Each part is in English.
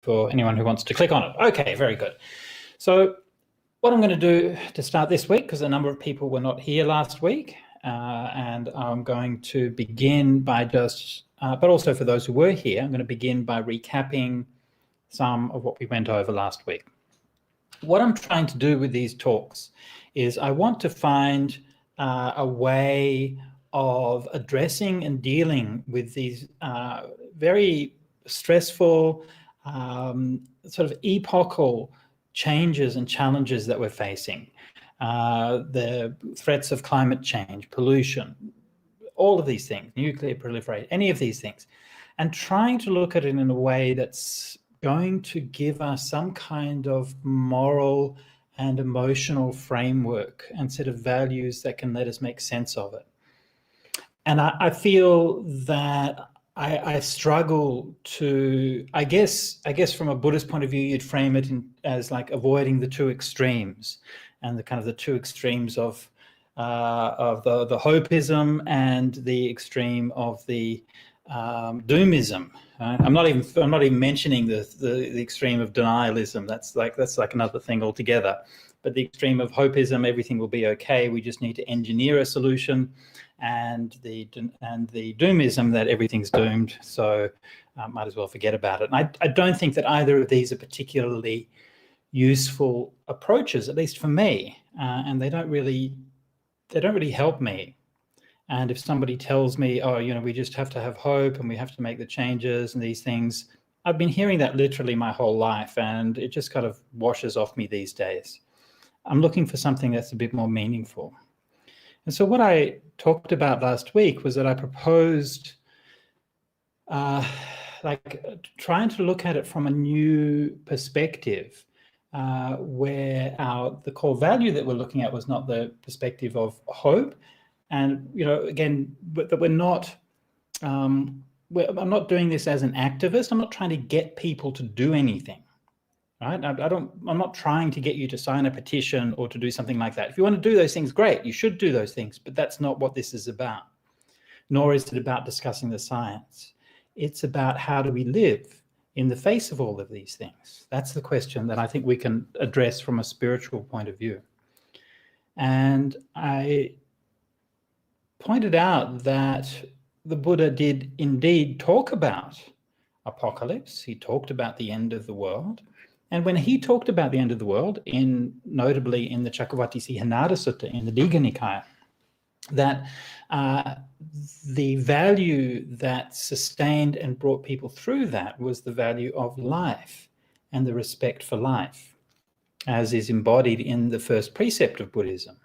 for anyone who wants to click on it. Okay, very good. So what I'm going to do to start this week, because a number of people were not here last week, and I'm going to begin by just, but also for those who were here, I'm going to begin by recapping some of what we went over last week. What I'm trying to do with these talks is I want to find a way of addressing and dealing with these very stressful, sort of epochal changes and challenges that we're facing. The threats of climate change, pollution, all of these things, nuclear proliferation, any of these things, and trying to look at it in a way that's going to give us some kind of moral and emotional framework and set of values that can let us make sense of it. And I feel that I struggle to, I guess from a Buddhist point of view, you'd frame it as like avoiding the two extremes, and the kind of the two extremes of the hopeism and the extreme of the doomism. I'm not even mentioning the extreme of denialism. That's like another thing altogether. But the extreme of hopeism, everything will be okay, we just need to engineer a solution, and the doomism that everything's doomed, so might as well forget about it. And I don't think that either of these are particularly useful approaches, at least for me, and they don't really help me. And if somebody tells me, oh, we just have to have hope and we have to make the changes and these things, I've been hearing that literally my whole life, and it just kind of washes off me these days. I'm looking for something that's a bit more meaningful. And so what I talked about last week was that I proposed trying to look at it from a new perspective, where the core value that we're looking at was not the perspective of hope. And, again, that we're not, I'm not doing this as an activist. I'm not trying to get people to do anything, right? I'm not trying to get you to sign a petition or to do something like that. If you want to do those things, great, you should do those things, but that's not what this is about. Nor is it about discussing the science. It's about how do we live in the face of all of these things. That's the question that I think we can address from a spiritual point of view. And I pointed out that the Buddha did indeed talk about apocalypse. He talked about the end of the world. And when he talked about the end of the world, notably in the Cakkavatti-Sihānāda Sutta in the Digha Nikaya, that the value that sustained and brought people through that was the value of life and the respect for life, as is embodied in the first precept of Buddhism.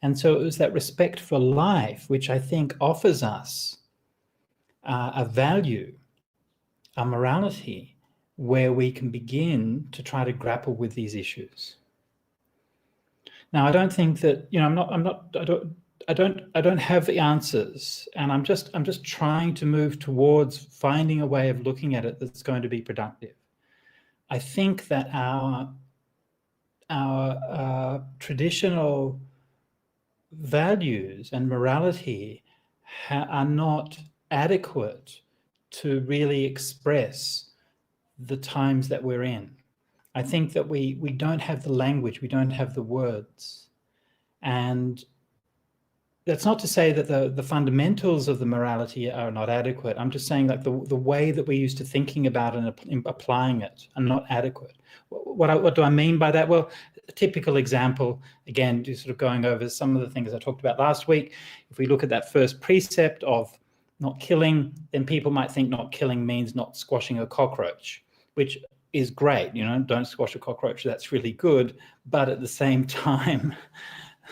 And so it was that respect for life which I think offers us a value, a morality, where we can begin to try to grapple with these issues. Now, I don't think that, I don't have the answers, and I'm just trying to move towards finding a way of looking at it that's going to be productive. I think that our traditional values and morality are not adequate to really express the times that we're in. I think that we don't have the language, we don't have the words. And that's not to say that the fundamentals of the morality are not adequate. I'm just saying that the way that we're used to thinking about it and applying it are not adequate. What do I mean by that? Well, a typical example, again, just sort of going over some of the things I talked about last week. If we look at that first precept of not killing, then people might think not killing means not squashing a cockroach, which is great, don't squash a cockroach, that's really good. But at the same time,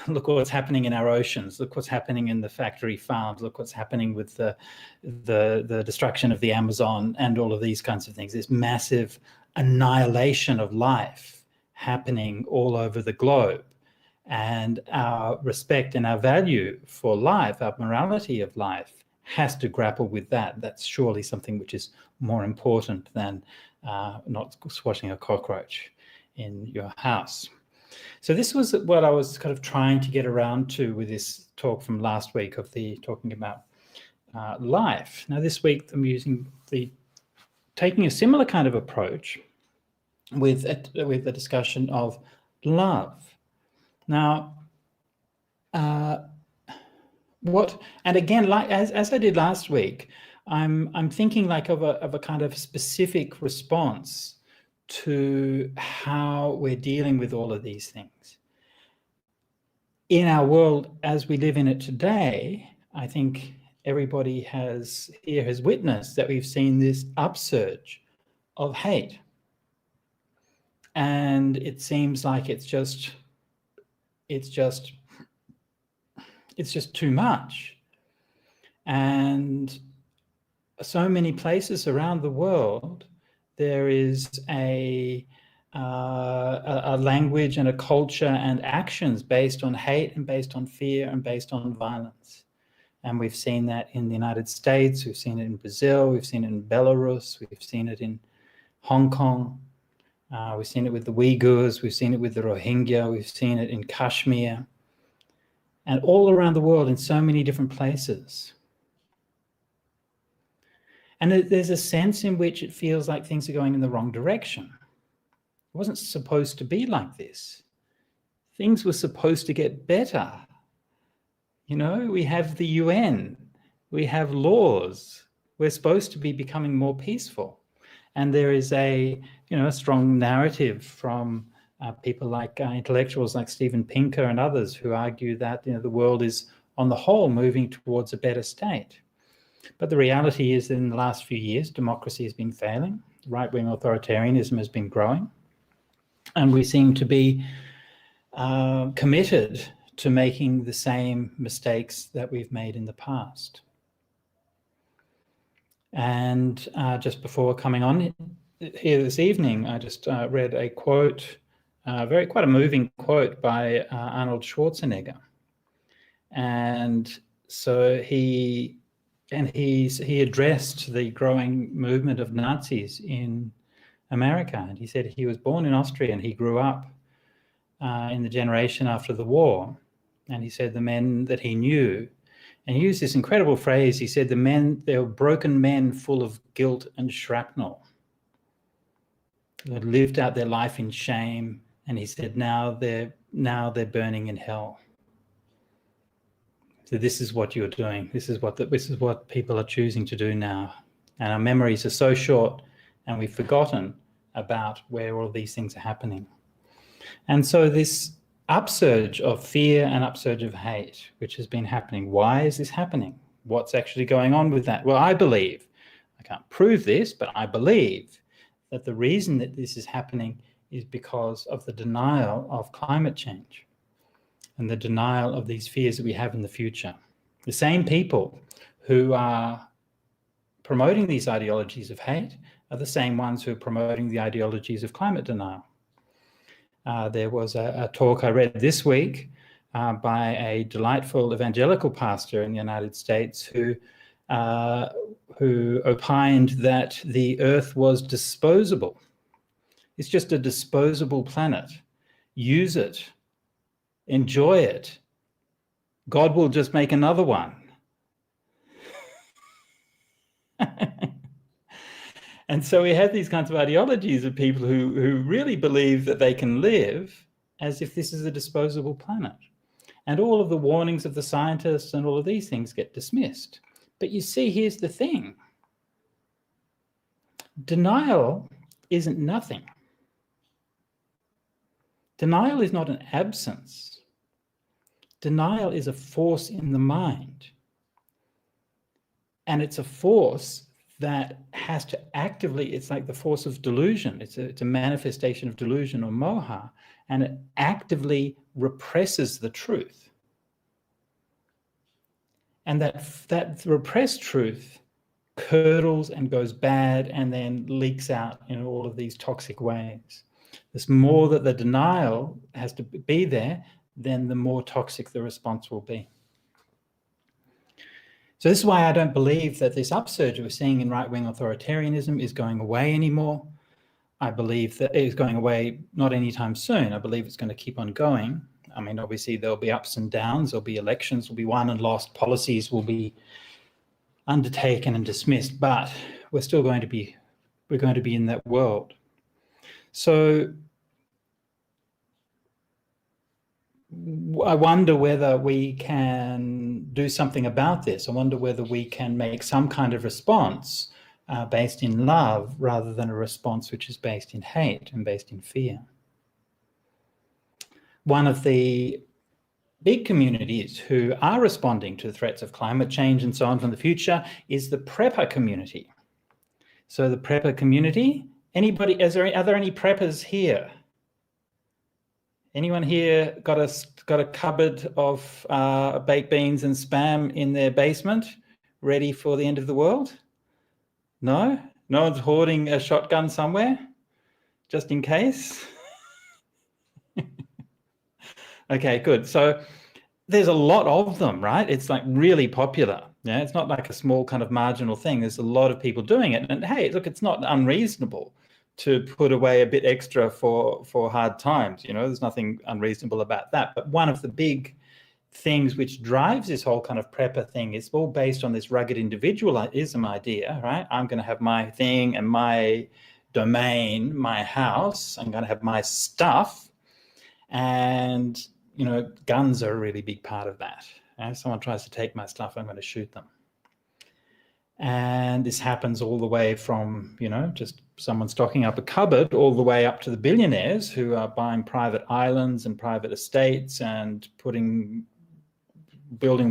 look what's happening in our oceans, look what's happening in the factory farms, look what's happening with the destruction of the Amazon and all of these kinds of things. This massive annihilation of life happening all over the globe. And our respect and our value for life, our morality of life, has to grapple with that. That's surely something which is more important than not squashing a cockroach in your house. So this was what I was kind of trying to get around to with this talk from last week of talking about life. Now this week I'm using the taking a similar kind of approach with the discussion of love. Now, and again, like as I did last week, I'm thinking like of a kind of specific response to how we're dealing with all of these things. In our world as we live in it today, I think everybody has witnessed that we've seen this upsurge of hate. And it seems like it's just too much. And so many places around the world, there is a language and a culture and actions based on hate and based on fear and based on violence. And we've seen that in the United States, we've seen it in Brazil, we've seen it in Belarus, we've seen it in Hong Kong, we've seen it with the Uyghurs, we've seen it with the Rohingya, we've seen it in Kashmir, and all around the world in so many different places. And there's a sense in which it feels like things are going in the wrong direction. It wasn't supposed to be like this. Things were supposed to get better. You know, we have the UN, we have laws, we're supposed to be becoming more peaceful. And there is a strong narrative from people like intellectuals like Steven Pinker and others who argue that the world is on the whole moving towards a better state. But the reality is that in the last few years, democracy has been failing, right-wing authoritarianism has been growing, and we seem to be committed to making the same mistakes that we've made in the past. And just before coming on here this evening, I just read a quote, quite a moving quote by Arnold Schwarzenegger. And so he addressed the growing movement of Nazis in America. And he said he was born in Austria and he grew up in the generation after the war. And he said the men that he knew, and he used this incredible phrase, he said they were broken men full of guilt and shrapnel. They lived out their life in shame, and he said now they're burning in hell. So this is what you're doing. This is what people are choosing to do now. And our memories are so short, and we've forgotten about where all these things are happening. And so this upsurge of fear and upsurge of hate, which has been happening. Why is this happening? What's actually going on with that? Well, I believe, I can't prove this, but I believe that the reason that this is happening is because of the denial of climate change and the denial of these fears that we have in the future. The same people who are promoting these ideologies of hate are the same ones who are promoting the ideologies of climate denial. There was a talk I read this week by a delightful evangelical pastor in the United States who opined that the Earth was disposable. It's just a disposable planet. Use it. Enjoy it. God will just make another one. And so we have these kinds of ideologies of people who really believe that they can live as if this is a disposable planet. And all of the warnings of the scientists and all of these things get dismissed. But you see, here's the thing. Denial isn't nothing. Denial is not an absence. Denial is a force in the mind. And it's a force that has to actively, it's like the force of delusion. It's a manifestation of delusion or moha, and it actively represses the truth. And that repressed truth curdles and goes bad and then leaks out in all of these toxic ways. There's more that the denial has to be there, then the more toxic the response will be. So this is why I don't believe that this upsurge we're seeing in right-wing authoritarianism is going away anymore. I believe that it is going away not anytime soon. I believe it's going to keep on going. I mean, obviously there'll be ups and downs, there'll be elections, will be won and lost, policies will be undertaken and dismissed, but we're still going to be we're going to be in that world. So I wonder whether we can do something about this. I wonder whether we can make some kind of response based in love rather than a response which is based in hate and based in fear. One of the big communities who are responding to the threats of climate change and so on from the future is the prepper community. So the prepper community, anybody, are there any preppers here? Anyone here got a cupboard of baked beans and spam in their basement ready for the end of the world? No? No one's hoarding a shotgun somewhere just in case? Okay, good. So there's a lot of them, right? It's like really popular. Yeah, it's not like a small kind of marginal thing. There's a lot of people doing it. And hey, look, it's not unreasonable to put away a bit extra for hard times. You know, there's nothing unreasonable about that. But one of the big things which drives this whole kind of prepper thing is all based on this rugged individualism idea, right? I'm going to have my thing and my domain, my house. I'm going to have my stuff. And, you know, guns are a really big part of that. If someone tries to take my stuff, I'm going to shoot them. And this happens all the way from, you know, just someone stocking up a cupboard all the way up to the billionaires who are buying private islands and private estates and building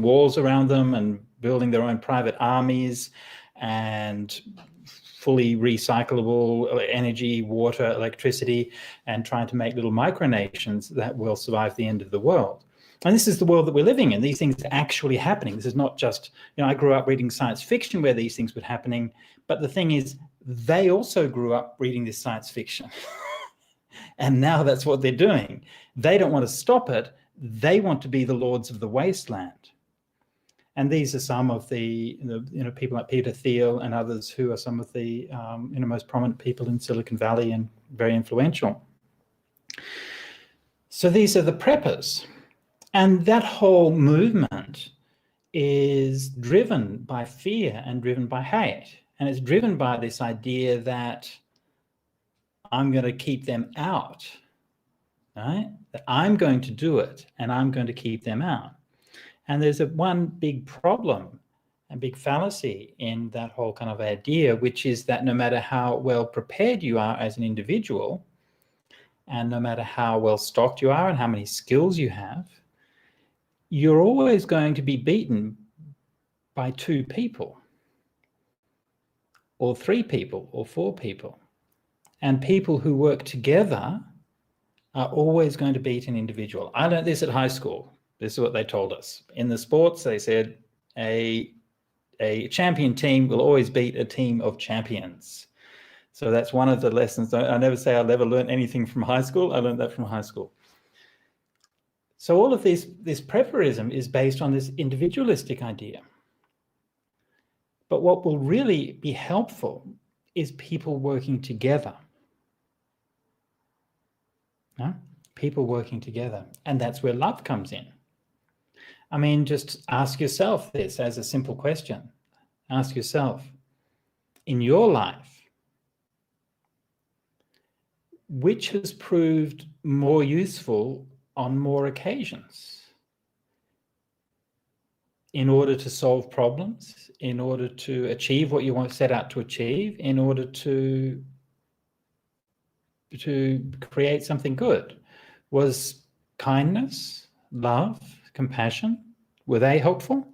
walls around them and building their own private armies and fully recyclable energy, water, electricity, and trying to make little micronations that will survive the end of the world. And this is the world that we're living in. These things are actually happening. This is not just, you know, I grew up reading science fiction where these things were happening, but the thing is, they also grew up reading this science fiction. And now that's what they're doing. They don't want to stop it. They want to be the lords of the wasteland. And these are some of the you know, people like Peter Thiel and others who are some of the you know, most prominent people in Silicon Valley and very influential. So these are the preppers. And that whole movement is driven by fear and driven by hate. And it's driven by this idea that I'm going to keep them out, right? That I'm going to do it and I'm going to keep them out. And there's one big problem and big fallacy in that whole kind of idea, which is that no matter how well prepared you are as an individual, and no matter how well stocked you are and how many skills you have, you're always going to be beaten by 2 people, or 3 people, or 4 people. And people who work together are always going to beat an individual. I learned this at high school. This is what they told us. In the sports, they said a champion team will always beat a team of champions. So that's one of the lessons. I never say I'll never learn anything from high school. I learned that from high school. So all of this prepperism is based on this individualistic idea. But what will really be helpful is people working together. No? People working together. And that's where love comes in. I mean, just ask yourself this as a simple question. Ask yourself, in your life, which has proved more useful on more occasions in order to solve problems, in order to achieve what you want set out to achieve, in order to create something good? Was kindness, love, compassion, were they helpful?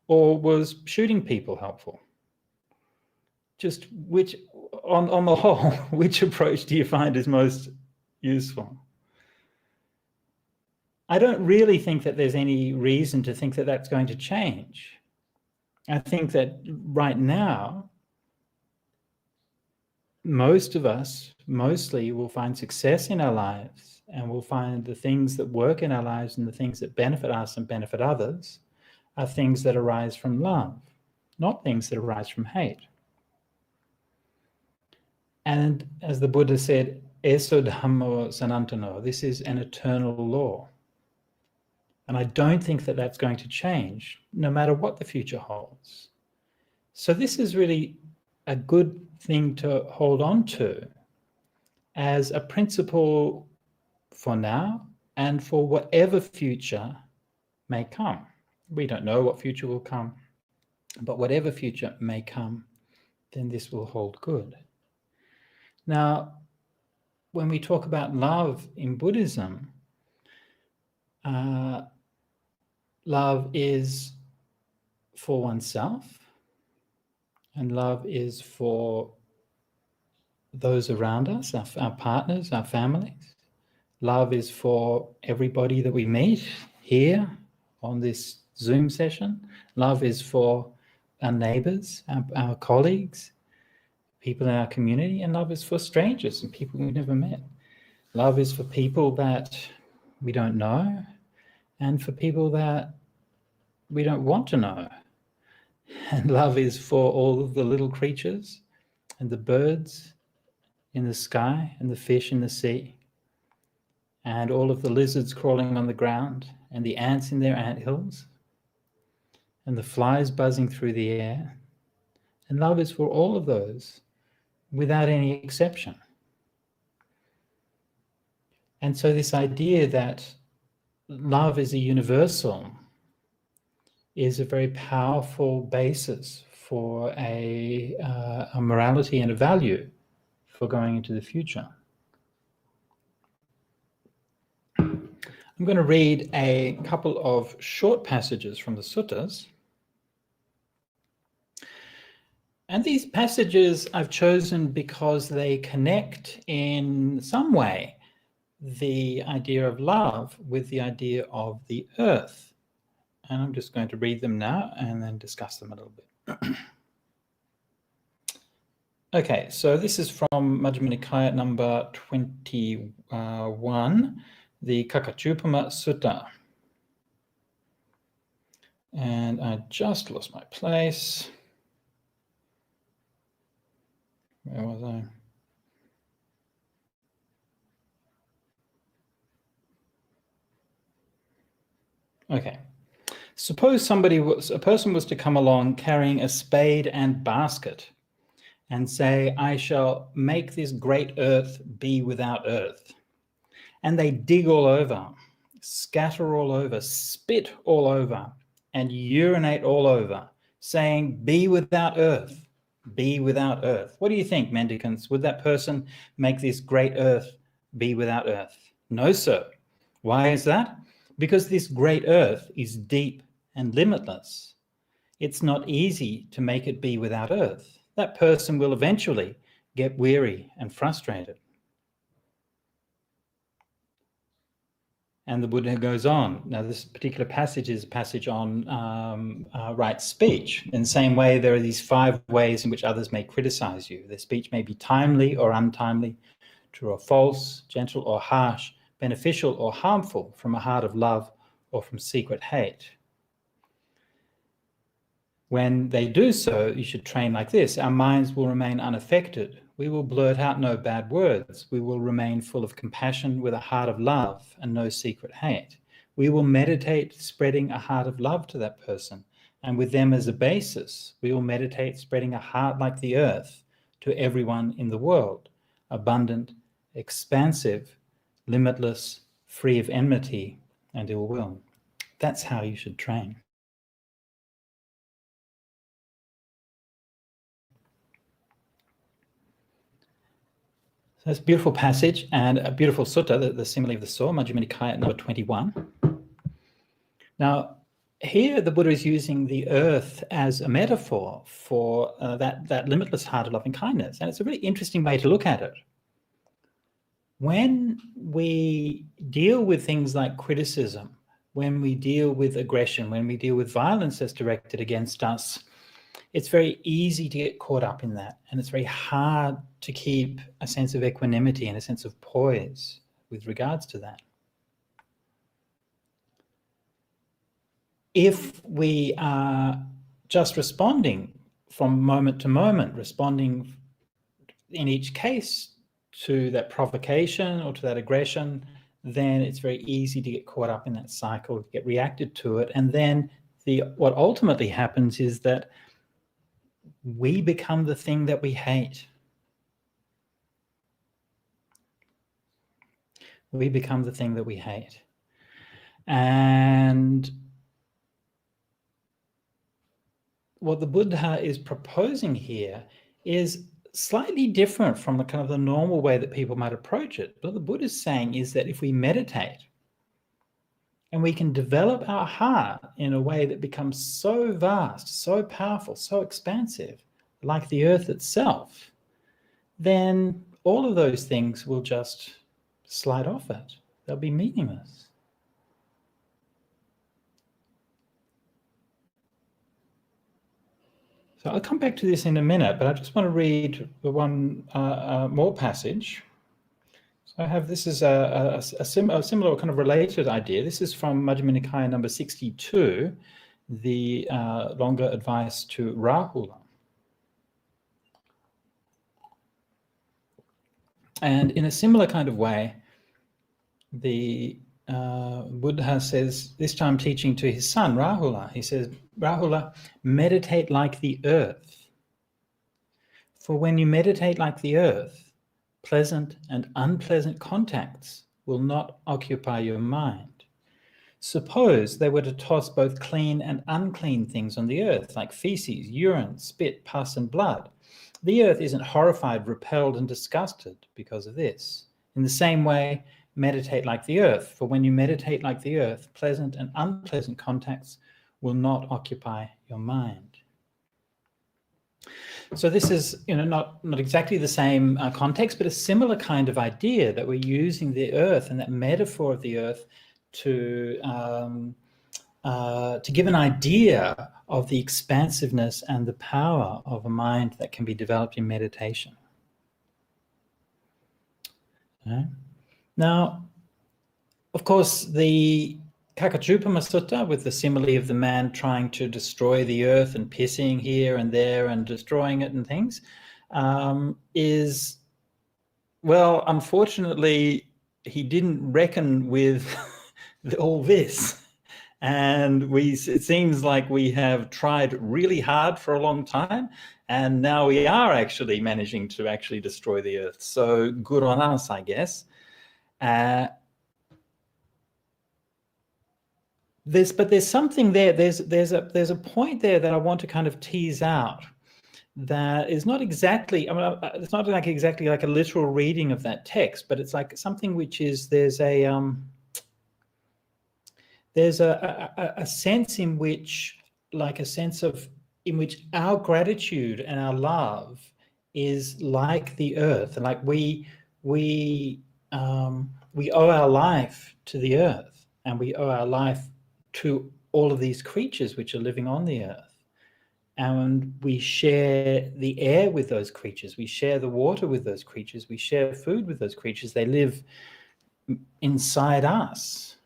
Or was shooting people helpful? Just which, on the whole, which approach do you find is most useful? I don't really think that there's any reason to think that that's going to change. I think that right now, most of us, mostly, will find success in our lives, and we'll find the things that work in our lives and the things that benefit us and benefit others are things that arise from love, not things that arise from hate. And as the Buddha said, eso Dhammo sanantano, this is an eternal law. And I don't think that that's going to change, no matter what the future holds. So this is really a good thing to hold on to as a principle for now and for whatever future may come. We don't know what future will come, but whatever future may come, then this will hold good. Now, when we talk about love in Buddhism, love is for oneself, and love is for those around us, our partners, our families. Love is for everybody that we meet here on this Zoom session. Love is for our neighbors, our colleagues, people in our community, and love is for strangers and people we've never met. Love is for people that we don't know and for people that we don't want to know. And love is for all of the little creatures and the birds in the sky and the fish in the sea and all of the lizards crawling on the ground and the ants in their anthills and the flies buzzing through the air. And love is for all of those without any exception. And so this idea that love is a universal is a very powerful basis for a morality and a value for going into the future. I'm going to read a couple of short passages from the suttas. And these passages I've chosen because they connect in some way the idea of love with the idea of the earth. And I'm just going to read them now and then discuss them a little bit. Okay, so this is from Majjhima Nikaya number 21, the Kakachupama Sutta. And I just lost my place. Where was I? Okay. Suppose a person was to come along carrying a spade and basket and say, I shall make this great earth be without earth. And they dig all over, scatter all over, spit all over, and urinate all over, saying, be without earth, be without earth. What do you think, mendicants? Would that person make this great earth be without earth? No, sir. Why is that? Because this great earth is deep and limitless. It's not easy to make it be without earth. That person will eventually get weary and frustrated. And the Buddha goes on. Now, this particular passage is a passage on right speech. In the same way, there are these 5 ways in which others may criticize you. Their speech may be timely or untimely, true or false, gentle or harsh, beneficial or harmful, from a heart of love or from secret hate. When they do so, you should train like this. Our minds will remain unaffected. We will blurt out no bad words. We will remain full of compassion with a heart of love and no secret hate. We will meditate spreading a heart of love to that person. And with them as a basis, we will meditate spreading a heart like the earth to everyone in the world, abundant, expansive, limitless, free of enmity and ill will. That's how you should train. So that's a beautiful passage and a beautiful sutta, the simile of the saw, Majjhima Nikaya number 21. Now, here the Buddha is using the earth as a metaphor for that limitless heart of loving kindness. And it's a really interesting way to look at it. When we deal with things like criticism, when we deal with aggression, when we deal with violence that's directed against us, it's very easy to get caught up in that. And it's very hard to keep a sense of equanimity and a sense of poise with regards to that. If we are just responding from moment to moment, responding in each case to that provocation or to that aggression, then it's very easy to get caught up in that cycle, get reacted to it. And then what ultimately happens is that we become the thing that we hate. We become the thing that we hate. And what the Buddha is proposing here is slightly different from the kind of the normal way that people might approach it. What the Buddha is saying is that if we meditate and we can develop our heart in a way that becomes so vast, so powerful, so expansive, like the earth itself, then all of those things will just slide off it. They'll be meaningless. So I'll come back to this in a minute, but I just want to read one more passage. So I have, this is a similar kind of related idea. This is from Majjhima Nikaya number 62, the longer advice to Rahula. And in a similar kind of way, the Buddha says, this time teaching to his son, Rahula, he says, Rahula, meditate like the earth. For when you meditate like the earth, pleasant and unpleasant contacts will not occupy your mind. Suppose they were to toss both clean and unclean things on the earth, like feces, urine, spit, pus, and blood. The earth isn't horrified, repelled, and disgusted because of this. In the same way, meditate like the earth, for when you meditate like the earth, pleasant and unpleasant contacts will not occupy your mind. So this is, not exactly the same context, but a similar kind of idea that we're using the earth and that metaphor of the earth to give an idea of the expansiveness and the power of a mind that can be developed in meditation. Okay. Now, of course, the Kakachupama Sutta, with the simile of the man trying to destroy the earth and pissing here and there and destroying it and things, is, well, unfortunately, he didn't reckon with all this. And it seems like we have tried really hard for a long time, and now we are actually managing to actually destroy the earth. So good on us, I guess. There's something there. There's a point there that I want to kind of tease out. That is not exactly. It's not like exactly like a literal reading of that text, but it's like something which is there's a sense in which, like a sense of in which our gratitude and our love is like the earth, and like we owe our life to the earth, and we owe our life to all of these creatures which are living on the earth. And we share the air with those creatures. We share the water with those creatures. We share food with those creatures. They live inside us.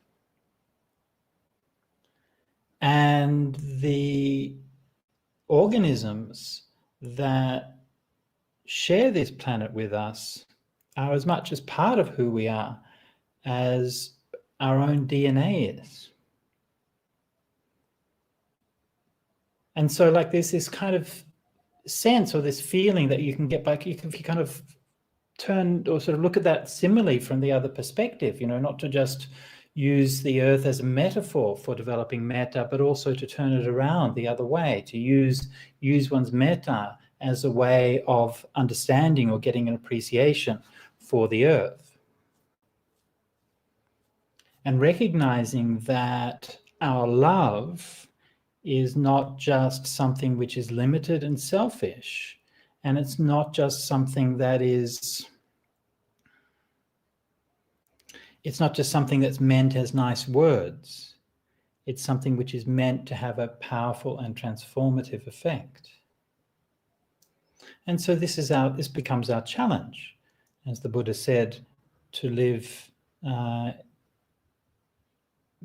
And the organisms that share this planet with us are as much as part of who we are as our own DNA is. And so like there's this kind of sense or this feeling that you can get back, if you kind of turn or sort of look at that simile from the other perspective, not to just use the earth as a metaphor for developing metta, but also to turn it around the other way, to use one's metta as a way of understanding or getting an appreciation for the earth. And recognizing that our love is not just something which is limited and selfish, and it's not just something that is, it's not just something that's meant as nice words. It's something which is meant to have a powerful and transformative effect. And so this becomes our challenge, as the Buddha said, to live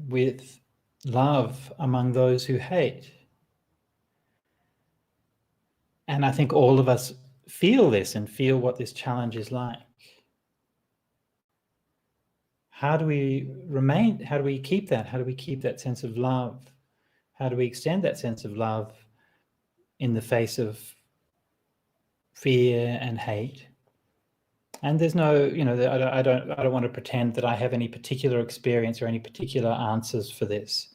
with love among those who hate. And I think all of us feel this and feel what this challenge is like. How do we keep that? How do we keep that sense of love? How do we extend that sense of love in the face of fear and hate. And there's no, I don't want to pretend that I have any particular experience or any particular answers for this,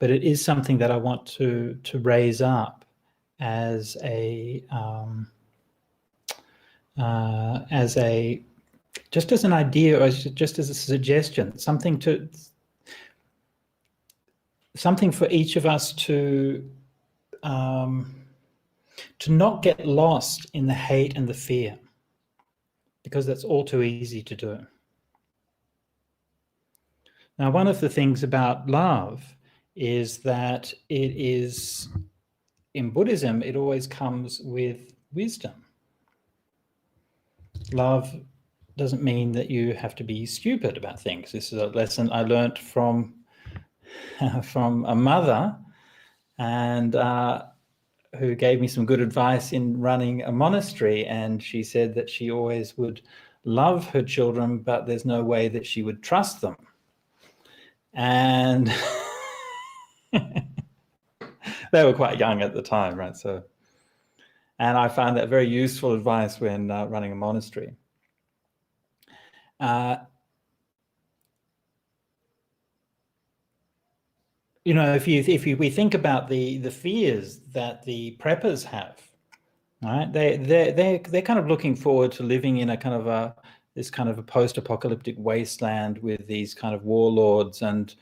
but it is something that I want to raise up as just as an idea, or just as a suggestion, something for each of us to not get lost in the hate and the fear, because that's all too easy to do. Now, one of the things about love is that it is, in Buddhism, it always comes with wisdom. Love doesn't mean that you have to be stupid about things. This is a lesson I learned from a mother, and who gave me some good advice in running a monastery. And she said that she always would love her children, but there's no way that she would trust them. And they were quite young at the time, right? So, and I found that very useful advice when running a monastery. If we think about the fears that the preppers have, right? They're kind of looking forward to living in a kind of this kind of a post-apocalyptic wasteland with these kind of warlords and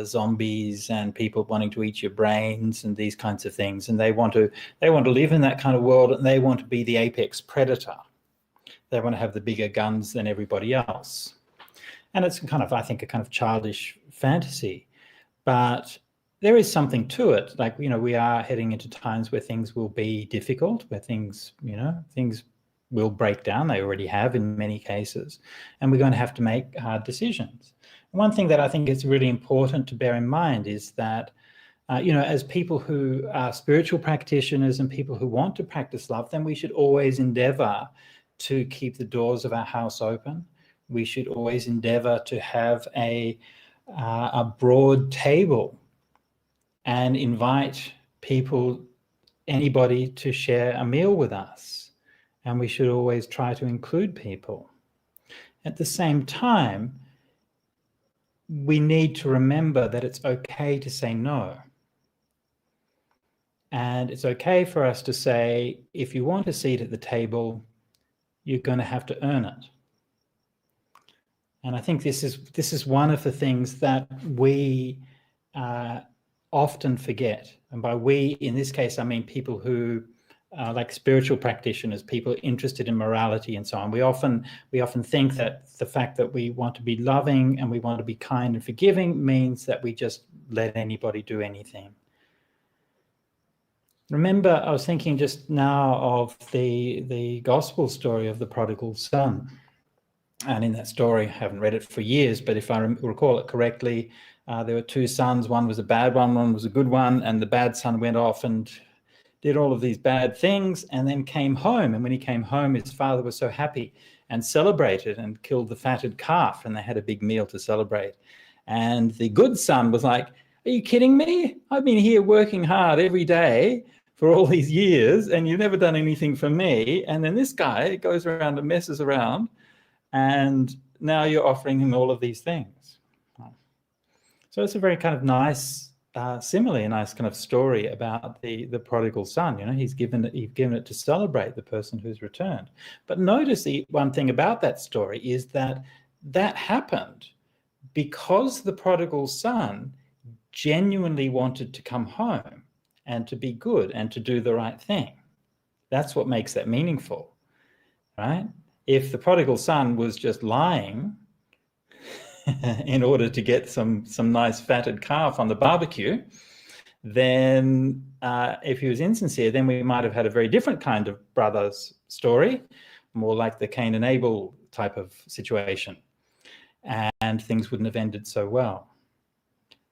zombies and people wanting to eat your brains and these kinds of things. And they want to live in that kind of world, and they want to be the apex predator. They want to have the bigger guns than everybody else. And it's kind of, I think, a kind of childish fantasy. But there is something to it. Like, we are heading into times where things will be difficult, where things will break down. They already have in many cases. And we're going to have to make hard decisions. And one thing that I think is really important to bear in mind is that, as people who are spiritual practitioners and people who want to practice love, then we should always endeavor to keep the doors of our house open. We should always endeavor to have a broad table and invite anybody to share a meal with us. And we should always try to include people. At the same time, we need to remember that it's okay to say no. And it's okay for us to say, if you want a seat at the table, you're going to have to earn it. And I think this is one of the things that we often forget. And by we, in this case, I mean people who like spiritual practitioners, people interested in morality and so on. We often think that the fact that we want to be loving and we want to be kind and forgiving means that we just let anybody do anything. Remember, I was thinking just now of the gospel story of the prodigal son. And in that story, I haven't read it for years, but if I recall it correctly, there were two sons. One was a bad one was a good one. And the bad son went off and did all of these bad things and then came home. And when he came home, his father was so happy and celebrated and killed the fatted calf, and they had a big meal to celebrate. And the good son was like, are you kidding me? I've been here working hard every day for all these years and you've never done anything for me. And then this guy goes around and messes around, and now you're offering him all of these things. So it's a very kind of nice, similarly a nice kind of story about the prodigal son. He's given it to celebrate the person who's returned. But notice the one thing about that story is that happened because the prodigal son genuinely wanted to come home and to be good and to do the right thing. That's what makes that meaningful, right? If the prodigal son was just lying in order to get some nice fatted calf on the barbecue, then if he was insincere, then we might have had a very different kind of brother's story, more like the Cain and Abel type of situation, and things wouldn't have ended so well.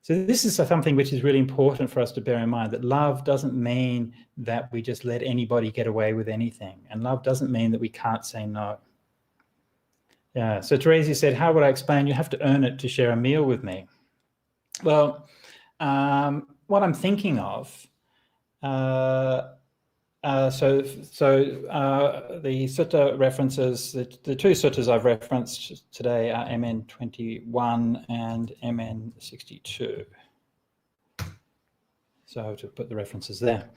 So this is something which is really important for us to bear in mind, that love doesn't mean that we just let anybody get away with anything. And love doesn't mean that we can't say no. Yeah, so Teresa said, how would I explain? You have to earn it to share a meal with me. Well, what I'm thinking of The sutta references, the two suttas I've referenced today are MN 21 and MN 62. So to put the references there.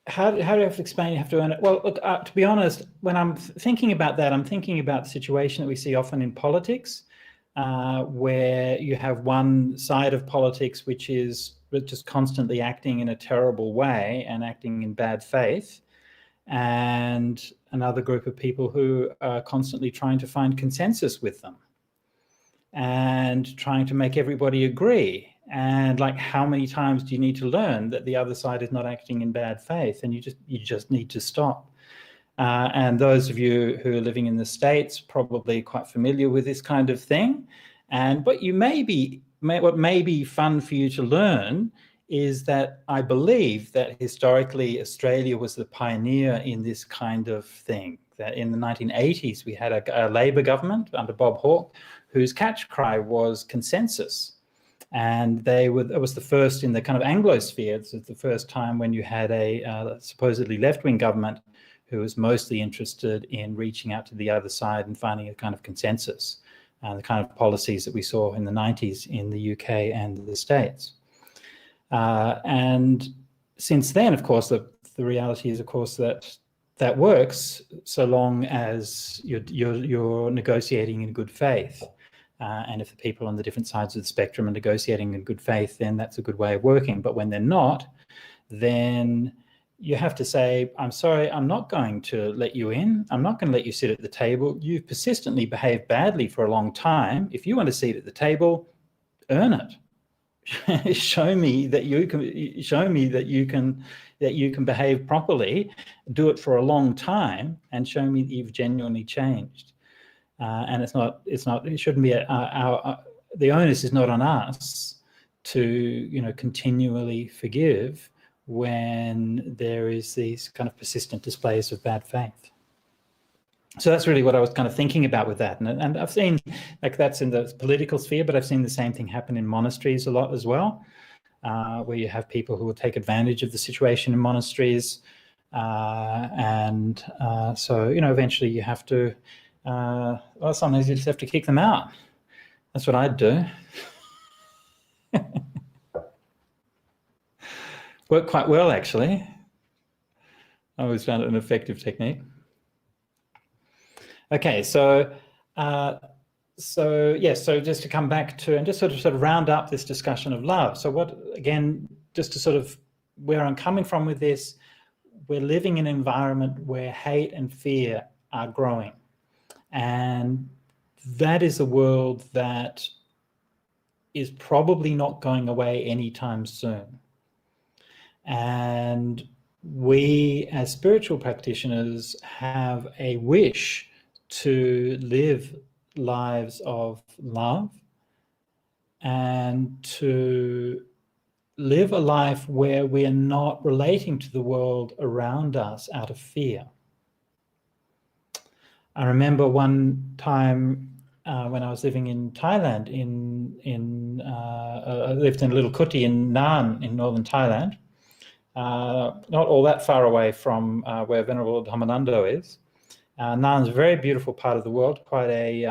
How do you have to explain you have to earn it? Well, look, to be honest, when I'm thinking about that, I'm thinking about the situation that we see often in politics, where you have one side of politics which is just constantly acting in a terrible way and acting in bad faith, and another group of people who are constantly trying to find consensus with them and trying to make everybody agree. And like, how many times do you need to learn that the other side is not acting in bad faith, and you just need to stop. And those of you who are living in the States probably quite familiar with this kind of thing. And what may be fun for you to learn is that I believe that historically Australia was the pioneer in this kind of thing. That in the 1980s we had a Labor government under Bob Hawke, whose catch cry was consensus. And it was the first in the kind of Anglosphere. It's the first time when you had a supposedly left-wing government who was mostly interested in reaching out to the other side and finding a kind of consensus, the kind of policies that we saw in the 90s in the UK and the States. And since then, of course, the reality is, of course, that works so long as you're negotiating in good faith. And if the people on the different sides of the spectrum are negotiating in good faith, then that's a good way of working. But when they're not, then you have to say, I'm sorry, I'm not going to let you in. I'm not going to let you sit at the table. You've persistently behaved badly for a long time. If you want a seat at the table, earn it. Show me that you can behave properly, do it for a long time, and show me that you've genuinely changed. And it shouldn't be the onus is not on us to, continually forgive when there is these kind of persistent displays of bad faith. So that's really what I was kind of thinking about with that. And I've seen, like, that's in the political sphere, but I've seen the same thing happen in monasteries a lot as well, where you have people who will take advantage of the situation in monasteries. So, eventually you have to, sometimes you just have to kick them out. That's what I'd do. Worked quite well, actually. I always found it an effective technique. Okay, so just to come back to and just sort of round up this discussion of love. So just to sort of where I'm coming from with this, we're living in an environment where hate and fear are growing. And that is a world that is probably not going away anytime soon. And we, as spiritual practitioners, have a wish to live lives of love and to live a life where we are not relating to the world around us out of fear. I remember one time when I was living in Thailand, I lived in a little kuti in Nan in northern Thailand, not all that far away from where Venerable Dhammanando is. Nan's a very beautiful part of the world, quite a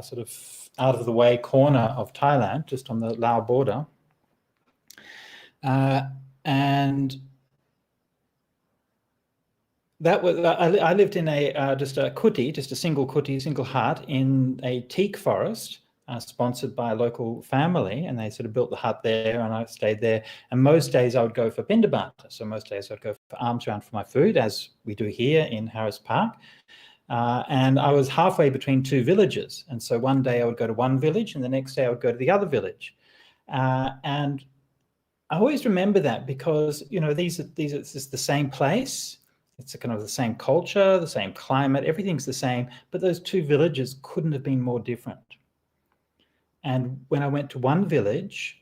sort of out of the way corner of Thailand, just on the Laos border, and that was I lived in just a kuti, just a single kuti, single hut in a teak forest, sponsored by a local family, and they sort of built the hut there, and I stayed there. And most days I would go for pindabata, so most days I'd go for alms round for my food, as we do here in Harris Park. And I was halfway between two villages, and so one day I would go to one village, and the next day I would go to the other village. And I always remember that because it's just the same place. It's a kind of the same culture, the same climate, everything's the same, but those two villages couldn't have been more different. And when I went to one village,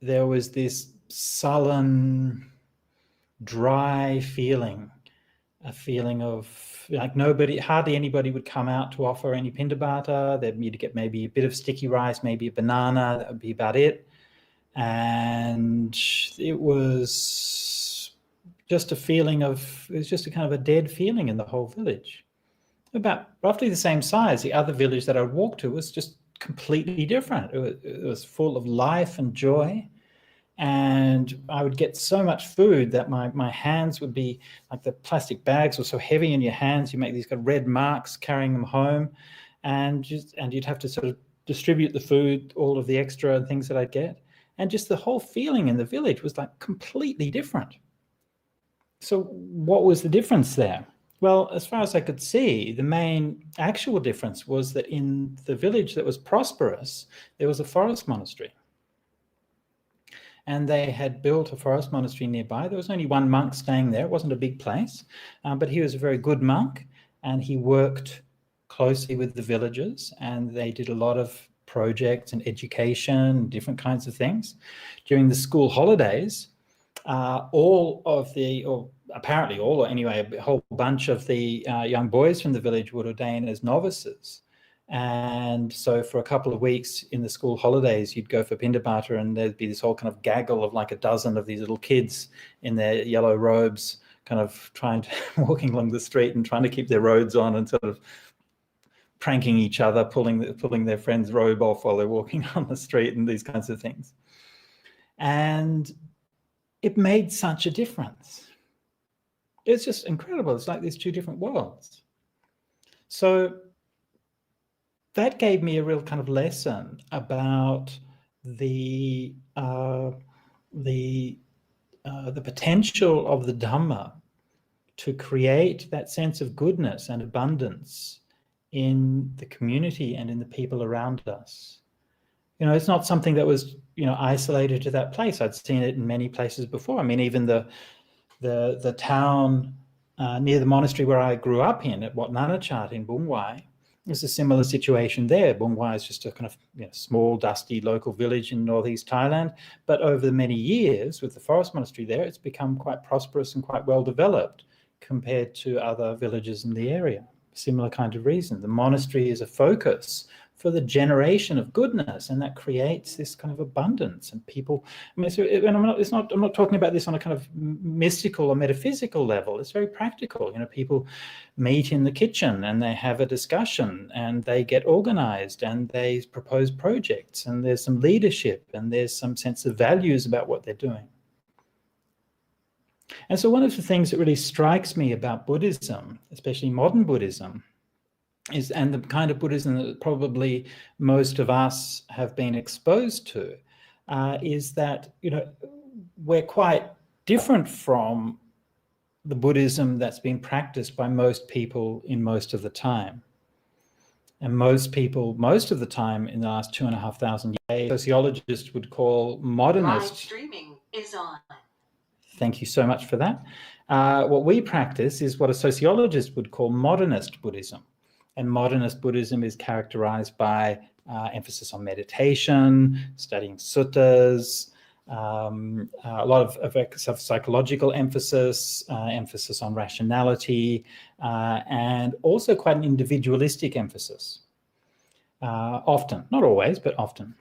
there was this sullen, dry feeling, a feeling of like hardly anybody would come out to offer any pindabata. You'd get maybe a bit of sticky rice, maybe a banana, that would be about it. And it was just a feeling of, it was just a kind of a dead feeling in the whole village. About roughly the same size. The other village that I walked to was just completely different. It was full of life and joy. And I would get so much food that my hands would be like, the plastic bags were so heavy in your hands, you make these kind of red marks carrying them home, and you'd have to sort of distribute the food, all of the extra things that I'd get. And just the whole feeling in the village was like completely different. So what was the difference there? Well, as far as I could see, the main actual difference was that in the village that was prosperous, there was a forest monastery. And they had built a forest monastery nearby. There was only one monk staying there. It wasn't a big place, but he was a very good monk, and he worked closely with the villagers, and they did a lot of projects and education, different kinds of things. During the school holidays, all of the, or apparently all, or anyway, a whole bunch of the young boys from the village would ordain as novices. And so for a couple of weeks in the school holidays, you'd go for Pindabata, and there'd be this whole kind of gaggle of like a dozen of these little kids in their yellow robes, kind of walking along the street and trying to keep their robes on, and sort of pranking each other, pulling their friend's robe off while they're walking on the street, and these kinds of things. And it made such a difference. It's just incredible. It's like these two different worlds. So that gave me a real kind of lesson about the potential of the Dhamma to create that sense of goodness and abundance in the community and in the people around us. You know, it's not something that was, you know, isolated to that place. I'd seen it in many places before. I mean, even the town near the monastery where I grew up in, at Wat Nanachat in Bungwai, there's a similar situation there. Bungwai is just a kind of, you know, small, dusty local village in northeast Thailand. But over the many years with the forest monastery there, it's become quite prosperous and quite well developed compared to other villages in the area. Similar kind of reason. The monastery is a focus for the generation of goodness, and that creates this kind of abundance. And people, I mean, and I'm not talking about this on a kind of mystical or metaphysical level. It's very practical. You know, people meet in the kitchen and they have a discussion, and they get organized, and they propose projects, and there's some leadership, and there's some sense of values about what they're doing. And so one of the things that really strikes me about Buddhism, especially modern Buddhism, is, and the kind of Buddhism that probably most of us have been exposed to, is that, you know, we're quite different from the Buddhism that's been practiced by most people in most of the time. And most people, most of the time in the last 2,500 years, sociologists would call modernist. Live streaming is on. Thank you so much for that. What we practice is what a sociologist would call modernist Buddhism. And modernist Buddhism is characterized by emphasis on meditation, studying suttas, a lot of psychological emphasis, emphasis on rationality, and also quite an individualistic emphasis. Often, not always, but often.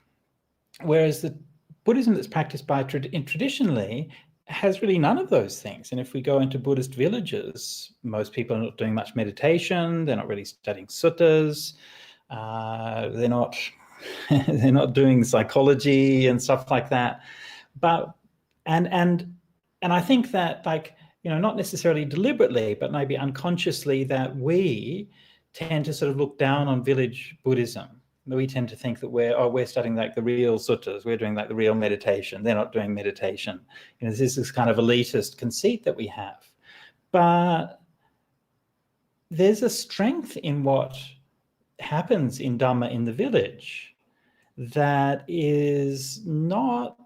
Whereas the Buddhism that's practiced by traditionally has really none of those things. And if we go into Buddhist villages, most people are not doing much meditation. They're not really studying suttas. They're not doing psychology and stuff like that. But and I think that, like, you know, not necessarily deliberately, but maybe unconsciously, that we tend to sort of look down on village Buddhism. We tend to think that we're studying like the real suttas, we're doing like the real meditation, they're not doing meditation. You know, this is this kind of elitist conceit that we have. But there's a strength in what happens in Dhamma in the village that is not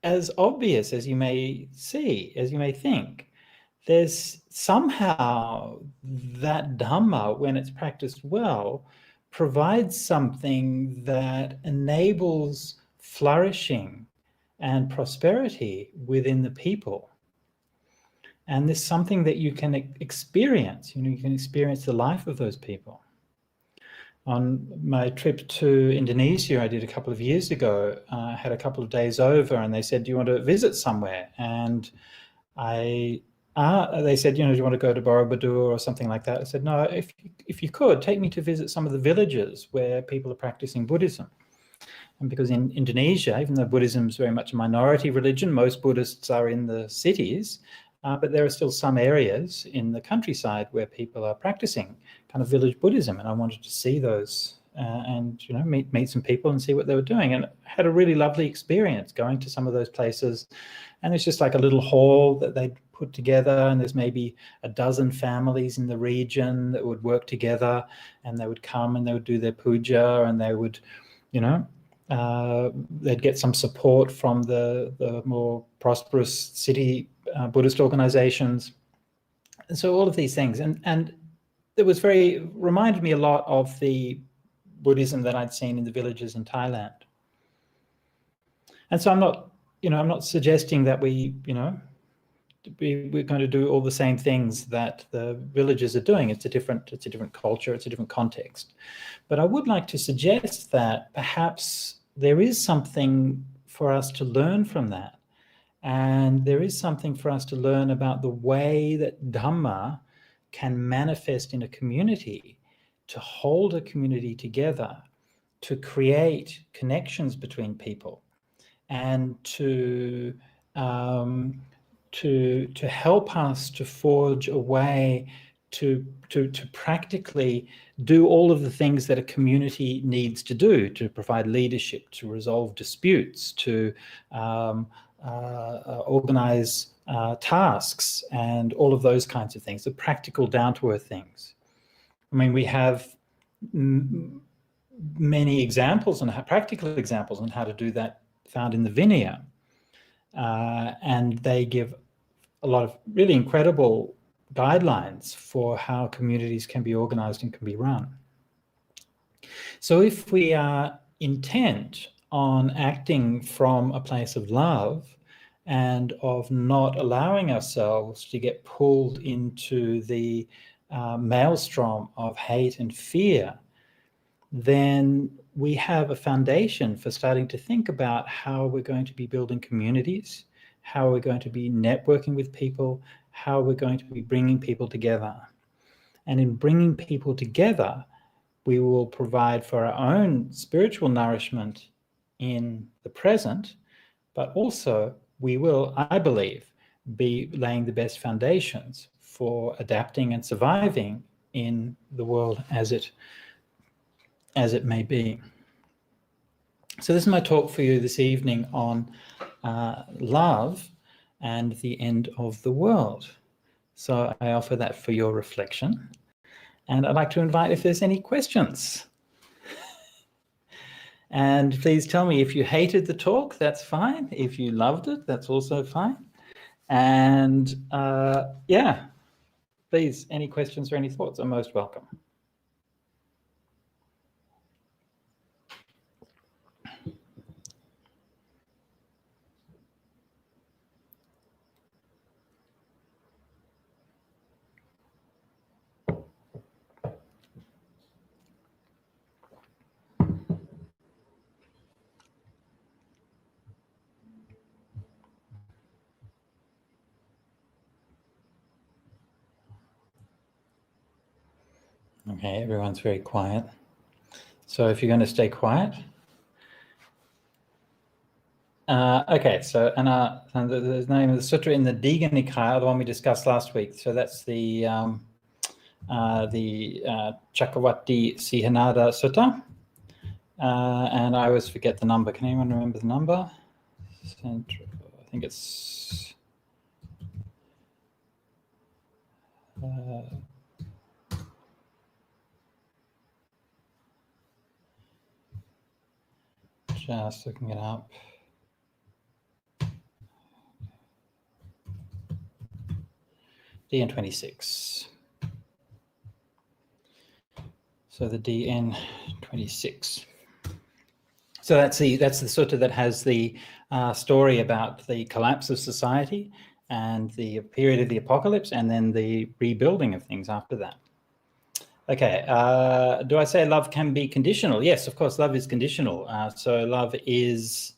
as obvious as you may see, as you may think. There's somehow that Dhamma, when it's practiced well, provides something that enables flourishing and prosperity within the people. And this is something that you can experience. You know, you can experience the life of those people. On my trip to Indonesia, I did a couple of years ago, I had a couple of days over, and they said, do you want to visit somewhere? And they said, do you want to go to Borobudur or something like that? I said, no, if you could, take me to visit some of the villages where people are practicing Buddhism. And because in Indonesia, even though Buddhism is very much a minority religion, most Buddhists are in the cities, but there are still some areas in the countryside where people are practicing kind of village Buddhism, and I wanted to see those and meet some people and see what they were doing. And I had a really lovely experience going to some of those places. And it's just like a little hall that they'd put together, and there's maybe a dozen families in the region that would work together, and they would come and they would do their puja, and they would, they'd get some support from the more prosperous city Buddhist organizations. And so all of these things, and it was reminded me a lot of the Buddhism that I'd seen in the villages in Thailand. And so I'm not suggesting that we're going to do all the same things that the villages are doing. It's a different culture, it's a different context. But I would like to suggest that perhaps there is something for us to learn from that. And there is something for us to learn about the way that Dhamma can manifest in a community, to hold a community together, to create connections between people, and to help us to forge a way to practically do all of the things that a community needs to do, to provide leadership, to resolve disputes, to organize tasks, and all of those kinds of things, the practical, down-to-earth things. I mean, we have many examples, and practical examples on how to do that found in the Vinaya. And they give a lot of really incredible guidelines for how communities can be organized and can be run. So if we are intent on acting from a place of love and of not allowing ourselves to get pulled into the maelstrom of hate and fear, then we have a foundation for starting to think about how we're going to be building communities, how we're going to be networking with people, how we're going to be bringing people together. And in bringing people together, we will provide for our own spiritual nourishment in the present, but also we will, I believe, be laying the best foundations for adapting and surviving in the world as it may be. So this is my talk for you this evening on love and the end of the world. So I offer that for your reflection. And I'd like to invite if there's any questions. And please tell me if you hated the talk, that's fine. If you loved it, that's also fine. And yeah, please, any questions or any thoughts are most welcome. Okay, everyone's very quiet. So if you're going to stay quiet. Okay, so the name of the sutta in the Digha Nikaya, the one we discussed last week. So that's the Chakravarti Sihanada Sutta. And I always forget the number. Can anyone remember the number? I think it's just looking it up. DN 26. So the DN 26. So that's the sutta that has the story about the collapse of society and the period of the apocalypse, and then the rebuilding of things after that. Okay, do I say love can be conditional? Yes, of course, love is conditional. So love is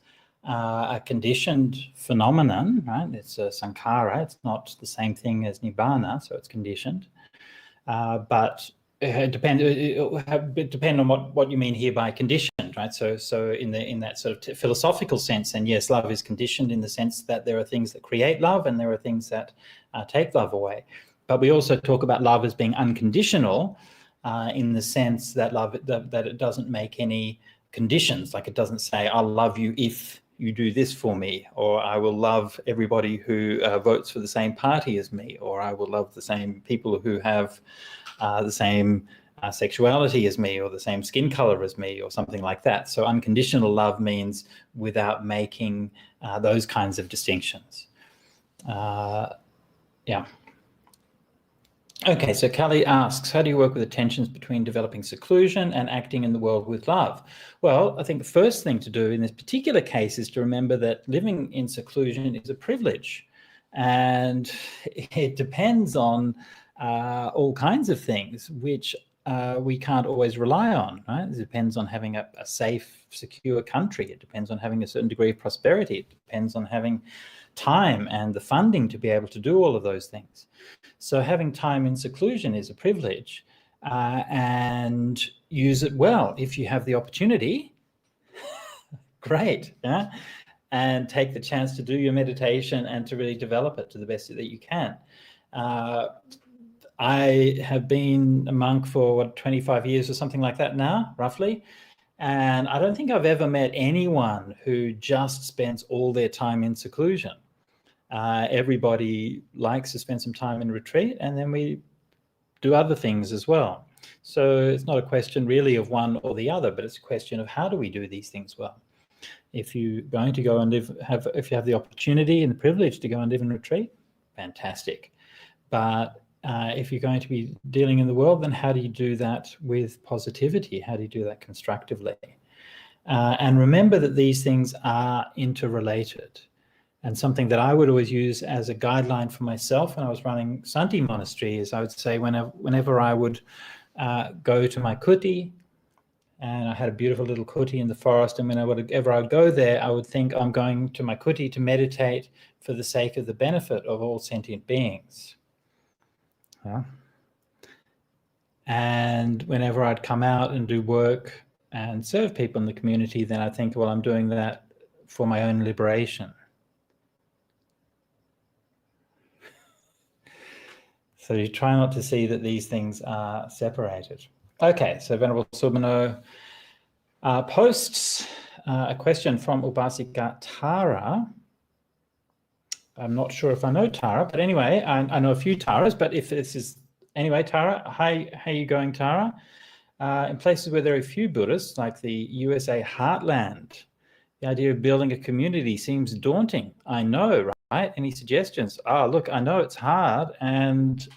a conditioned phenomenon, right? It's a sankhara. It's not the same thing as nibbana, so it's conditioned. But it depend on what you mean here by conditioned, right? So in that sort of philosophical sense, and yes, love is conditioned in the sense that there are things that create love and there are things that take love away. But we also talk about love as being unconditional in the sense that that it doesn't make any conditions. Like it doesn't say, I'll love you if you do this for me, or I will love everybody who votes for the same party as me, or I will love the same people who have the same sexuality as me, or the same skin color as me, or something like that. So unconditional love means without making those kinds of distinctions. Yeah. Okay, so Kelly asks, how do you work with the tensions between developing seclusion and acting in the world with love? Well, I think the first thing to do in this particular case is to remember that living in seclusion is a privilege, and it depends on all kinds of things, which we can't always rely on, right? It depends on having a safe, secure country. It depends on having a certain degree of prosperity. It depends on having time and the funding to be able to do all of those things. So having time in seclusion is a privilege, and use it well. If you have the opportunity, great, yeah? And take the chance to do your meditation and to really develop it to the best that you can. I have been a monk for 25 years or something like that now, roughly. And I don't think I've ever met anyone who just spends all their time in seclusion. Everybody likes to spend some time in retreat, and then we do other things as well. So it's not a question really of one or the other, but it's a question of how do we do these things well. If you're going to go and live, if you have the opportunity and the privilege to go and live in retreat, fantastic. But if you're going to be dealing in the world, then how do you do that with positivity? How do you do that constructively? And remember that these things are interrelated. And something that I would always use as a guideline for myself when I was running Santi Monastery is I would say whenever I would go to my kuti, and I had a beautiful little kuti in the forest, and whenever I would go there, I would think I'm going to my kuti to meditate for the sake of the benefit of all sentient beings. Yeah. And whenever I'd come out and do work and serve people in the community, then I think, well, I'm doing that for my own liberation. So you try not to see that these things are separated. Okay, so Venerable Subano posts a question from Upasika Tara. I'm not sure if I know Tara, but anyway, I know a few Taras, but if this is, anyway, Tara, hi, how are you going, Tara? In places where there are few Buddhists, like the USA heartland, the idea of building a community seems daunting. I know, right? Any suggestions? Look, I know it's hard, and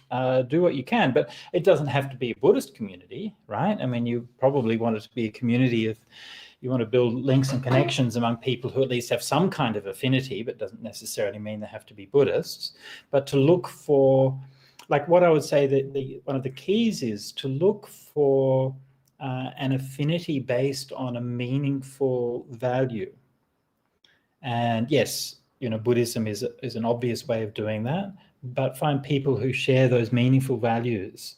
do what you can, but it doesn't have to be a Buddhist community, right? I mean, you probably want it to be a community of, you want to build links and connections among people who at least have some kind of affinity, but doesn't necessarily mean they have to be Buddhists. But to look for, like what I would say that one of the keys is to look for an affinity based on a meaningful value. And yes, Buddhism is an obvious way of doing that, but find people who share those meaningful values,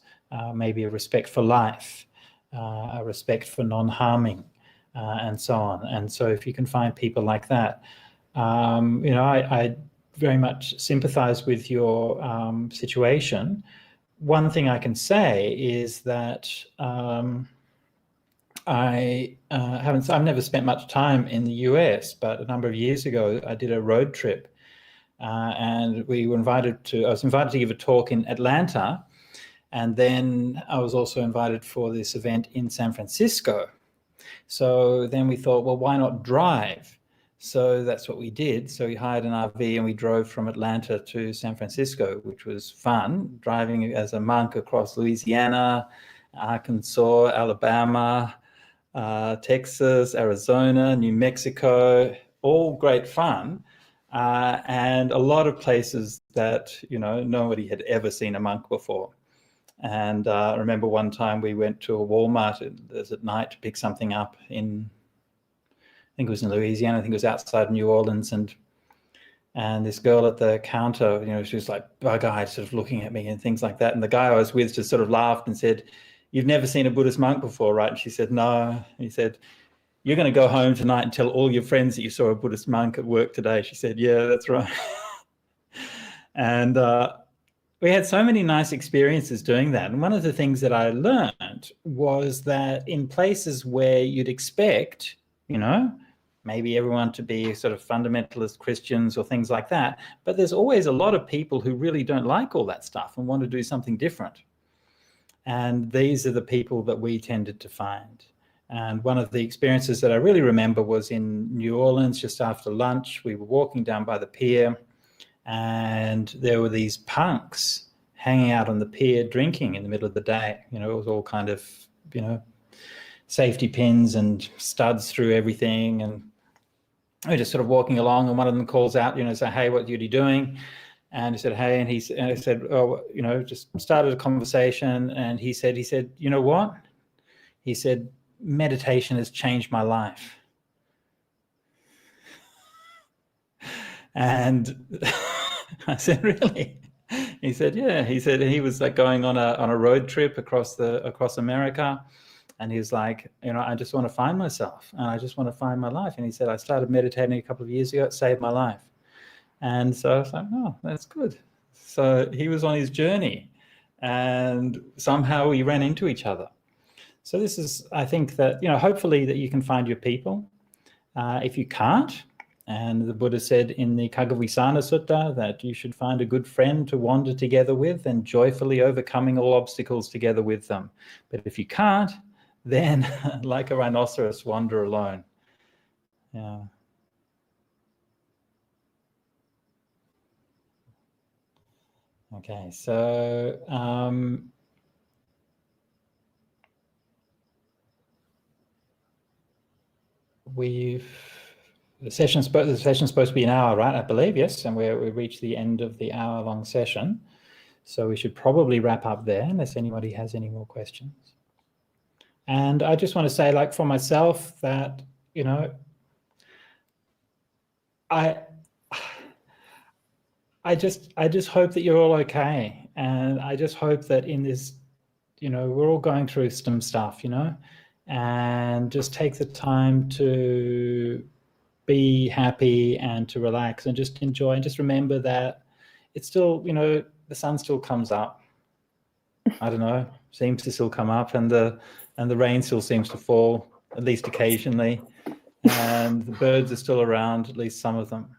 maybe a respect for life, a respect for non-harming, and so on. And so if you can find people like that, I very much sympathize with your situation. One thing I can say is that I've never spent much time in the US, but a number of years ago I did a road trip, and I was invited to give a talk in Atlanta, and then I was also invited for this event in San Francisco. So then we thought, well, why not drive? So that's what we did. So we hired an RV and we drove from Atlanta to San Francisco, which was fun, driving as a monk across Louisiana, Arkansas, Alabama, Texas, Arizona, New Mexico, all great fun, and a lot of places that nobody had ever seen a monk before. And I remember one time we went to a Walmart at night to pick something up in, I think it was in Louisiana, I think it was outside New Orleans, and this girl at the counter, you know, she was like bug-eyed, sort of looking at me and things like that. And the guy I was with just sort of laughed and said, "You've never seen a Buddhist monk before, right?" And she said, "No." He said, "You're going to go home tonight and tell all your friends that you saw a Buddhist monk at work today." She said, "Yeah, that's right." And we had so many nice experiences doing that. And one of the things that I learned was that in places where you'd expect, you know, maybe everyone to be sort of fundamentalist Christians or things like that, but there's always a lot of people who really don't like all that stuff and want to do something different. And these are the people that we tended to find. And one of the experiences that I really remember was in New Orleans, just after lunch. We were walking down by the pier, and there were these punks hanging out on the pier drinking in the middle of the day. You know, it was all kind of, you know, safety pins and studs through everything. And we're just sort of walking along, and one of them calls out, you know, say, "Hey, what are you doing?" And he said, "Hey," and I said, "Oh, you know," just started a conversation. And he said, "You know what?" He said, "Meditation has changed my life." And I said, "Really?" He said, "Yeah." He said he was like going on a road trip across America. And he was like, "You know, I just want to find myself, and I just want to find my life." And he said, "I started meditating a couple of years ago. It saved my life." And so I was like, "Oh, that's good." So he was on his journey, and somehow we ran into each other. So this is, I think that, you know, hopefully that you can find your people. If you can't, and the Buddha said in the Kaggavisana Sutta that you should find a good friend to wander together with and joyfully overcoming all obstacles together with them. But if you can't, then like a rhinoceros, wander alone. Yeah. Okay, so the session's supposed to be an hour, right? I believe, yes, and we reached the end of the hour-long session, so we should probably wrap up there unless anybody has any more questions. And I just want to say, like, for myself, that, you know, I just hope that you're all okay, and I just hope that in this, you know, we're all going through some stuff, you know, and just take the time to be happy and to relax and just enjoy, and just remember that it's still, you know, the sun still comes up. I don't know, seems to still come up, and the rain still seems to fall, at least occasionally, and the birds are still around, at least some of them.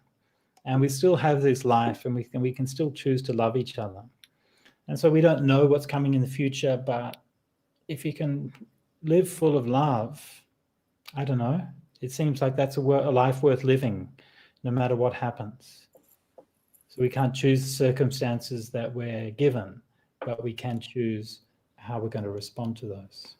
And we still have this life, and we can still choose to love each other. And so we don't know what's coming in the future, but if you can live full of love, I don't know, it seems like that's a life worth living, no matter what happens. So we can't choose the circumstances that we're given, but we can choose how we're going to respond to those.